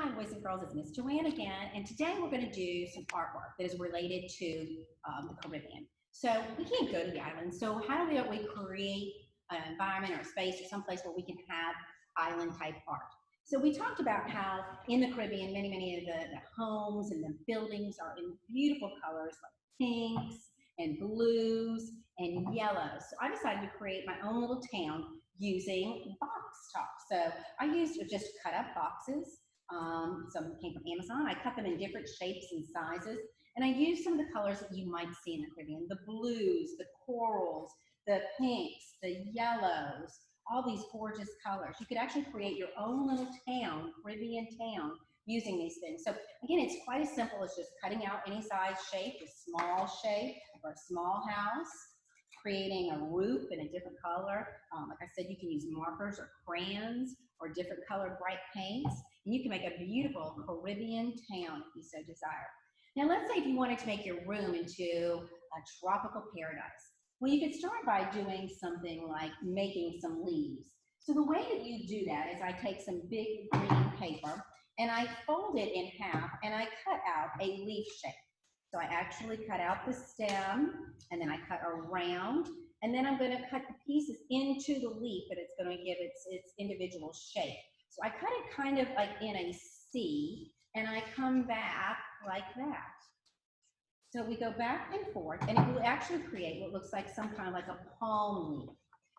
Hi, boys and girls, it's Miss JoAnne again, and today we're going to do some artwork that is related to the Caribbean. So we can't go to the island, so how do we create an environment or a space or someplace where we can have island-type art? So we talked about how in the Caribbean, many of the homes and the buildings are in beautiful colors like pinks and blues and yellows. So I decided to create my own little town using box talk. So I used just cut up boxes. Some came from Amazon. I cut them in different shapes and sizes, and I used some of the colors that you might see in the Caribbean: the blues, the corals, the pinks, the yellows, all these gorgeous colors. You could actually create your own little town, Caribbean town, using these things. So again, it's quite as simple as just cutting out any size shape, a small shape or a small house, creating a roof in a different color. Like I said, you can use markers or crayons or different colored bright paints, and you can make a beautiful Caribbean town if you so desire. Now, let's say if you wanted to make your room into a tropical paradise. Well, you could start by doing something like making some leaves. So the way that you do that is I take some big green paper and I fold it in half and I cut out a leaf shape. So I actually cut out the stem and then I cut around, and then I'm going to cut the pieces into the leaf that it's going to give its individual shape. So I cut it kind of like in a C, and I come back like that. So we go back and forth, and it will actually create what looks like some kind of like a palm leaf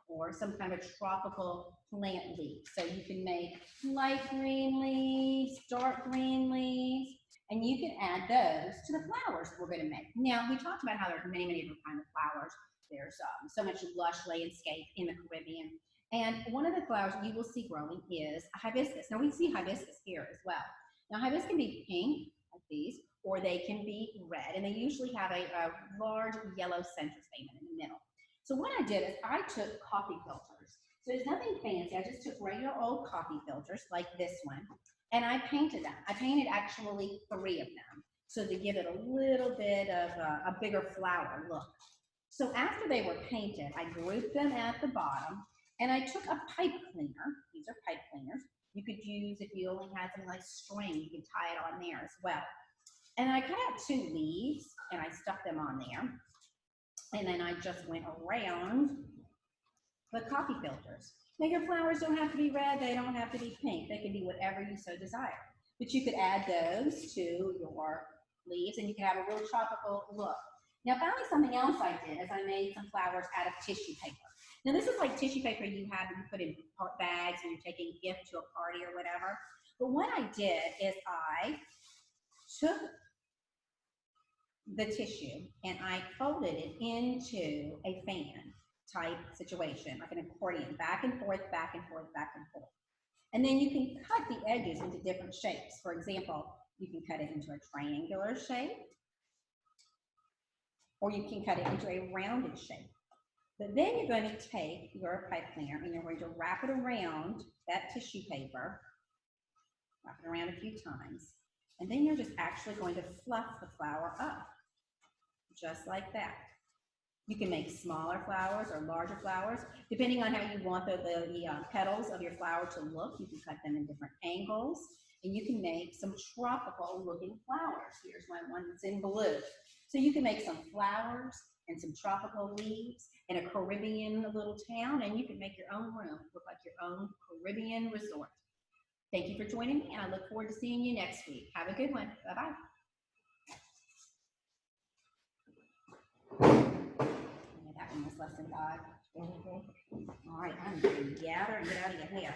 or some kind of tropical plant leaf. So you can make light green leaves, dark green leaves, and you can add those to the flowers that we're going to make. Now, we talked about how there's many different kinds of flowers. There's so much lush landscape in the Caribbean. And one of the flowers you will see growing is a hibiscus. Now, we see hibiscus here as well. Now, hibiscus can be pink, like these, or they can be red. And they usually have a large yellow center stamen in the middle. So what I did is I took coffee filters. So there's nothing fancy. I just took regular old coffee filters like this one, and I painted them. I painted actually 3 of them, so to give it a little bit of a bigger flower look. So after they were painted, I grouped them at the bottom, and I took a pipe cleaner. These are pipe cleaners. You could use, if you only had something like string, you could tie it on there as well. And I cut out 2 leaves, and I stuck them on there. And then I just went around the coffee filters. Now, your flowers don't have to be red, they don't have to be pink, they can be whatever you so desire. But you could add those to your leaves, and you can have a real tropical look. Now, finally, something else I did is I made some flowers out of tissue paper. Now, this is like tissue paper you have that you put in bags when you're taking a gift to a party or whatever. But what I did is I took the tissue and I folded it into a fan type situation, like an accordion, back and forth, back and forth, back and forth. And then you can cut the edges into different shapes. For example, you can cut it into a triangular shape, or you can cut it into a rounded shape. But then you're going to take your pipe cleaner and you're going to wrap it around that tissue paper, wrap it around a few times, and then you're just actually going to fluff the flower up, just like that. You can make smaller flowers or larger flowers, depending on how you want the petals of your flower to look. You can cut them in different angles, and you can make some tropical looking flowers. Here's one that's in blue. So you can make some flowers and some tropical leaves in a Caribbean little town, and you can make your own room look like your own Caribbean resort. Thank you for joining me, and I look forward to seeing you next week. Have a good one. Bye-bye. That one was less than 5. All right, I'm going to gather and get out of your hair.